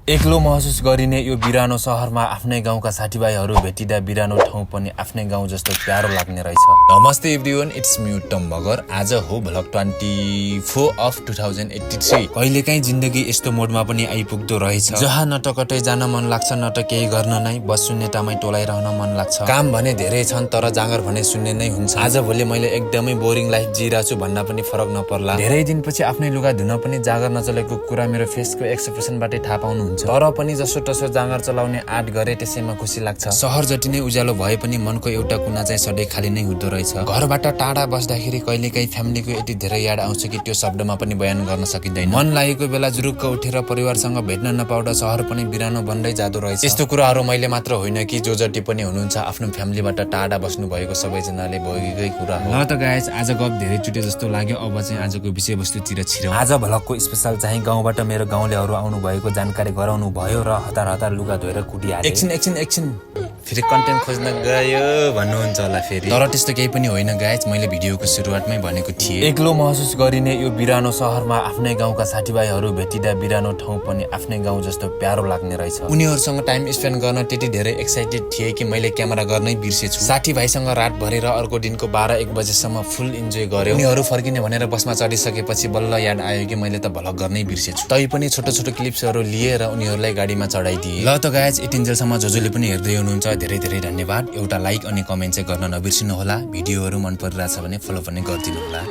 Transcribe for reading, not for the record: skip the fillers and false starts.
एक्लो महसुस गरिने यो बिरानो शहरमा आफ्नै गाउँका साथीभाइहरू भेटिँदा बिरानो ठाउँ पनि आफ्नै गाउँ जस्तो प्यारो लाग्ने रहेछ। नमस्ते एभ्रिवन, इट्स मी उत्तम मगर। आज हो भ्लग 24 अफ 2083। कहिलेकाहीँ जिन्दगी यस्तो मोडमा पनि आइपुग्दो रहेछ जहाँ न त कतै जान मन लाग्छ न त केही गर्न नै, बस शून्यतामै टोलाइरहन मन लाग्छ। काम भने धेरै छन् तर जाँगर भने शून्य नै हुन्छ। आज भोलि मैले एकदमै बोरिङ लाइफ जिरहेछु भन्दा पनि फरक नपर्ला। धेरै दिनपछि आफ्नै लुगा धुन पनि जाँगर नचलेको कुरा मेरो फेसको एक्सप्रेसनबाटै थाहा पाउनुहुन्छ। तर पनि जसो तसो जाँगर चलाउने आँट गरे त्यसैमा खुसी लाग्छ। सहर जति नै उज्यालो भए पनि मनको एउटा कुना चाहिँ सधैँ खाली नै हुँदो रहेछ। घरबाट टाढा बस्दाखेरि कहिलेकाहीँ फ्यामिलीको यति धेरै याद आउँछ कि त्यो शब्दमा पनि बयान गर्न सकिँदैन। मन लागेको बेला जुरुक्क उठेर परिवारसँग भेट्न नपाउँदा सहर पनि बिरानो बन्दै जाँदो रहेछ। यस्तो कुराहरू मैले मात्र होइन कि जो जति पनि हुनुहुन्छ आफ्नो फ्यामिलीबाट टाढा बस्नु भएको सबैजनाले भोगेकै कुरा हो। ल त गाइस, आज गफ धेरै चुटे जस्तो लाग्यो। अब चाहिँ आजको विषयवस्तुतिर छिरौँ। आज भ्लगको स्पेशल चाहिँ गाउँबाट मेरो गाउँलेहरू आउनु भएको जानकारी गराउनु भयो र हतार हतार लुगा धोएर कुटिहाले। एकछिन फेरि कन्टेन्ट खोज्न गयो भन्नुहुन्छ होला फेरि। तर त्यस्तो केही पनि होइन गाइस, मैले भिडियोको सुरुवातमै भनेको थिएँ एक्लो महसुस गरिने यो बिरानो शहरमा आफ्नै गाउँका साथीभाइहरू भेटिँदा बिरानो ठाउँ पनि आफ्नै गाउँ जस्तो प्यारो लाग्ने रहेछ। उनीहरूसँग टाइम स्पेन्ड गर्न त्यति धेरै एक्साइटेड थिएँ कि मैले क्यामेरा गर्नै बिर्सेछु। साथीभाइसँग रात भरेर अर्को दिनको 12-1 बजेसम्म फुल इन्जोय गर्यो। उनीहरू फर्किने भनेर बसमा चढिसकेपछि बल्ल याद आयो कि मैले त भ्लग गर्नै बिर्सेछु। तै पनि छोटो छोटो क्लिप्सहरू लिएर उनीहरूलाई गाडीमा चढाइदिए। ल त गाइस, यतिन्जेलसम्म जसले पनि हेर्दै हुनुहुन्छ धेरै धेरै धन्यवाद। एउटा लाइक अनि कमेन्ट चाहिँ गर्न नबिर्सिनु होला। भिडियोहरू मन परिरहेछ भने फलो पनि गरिदिनु होला।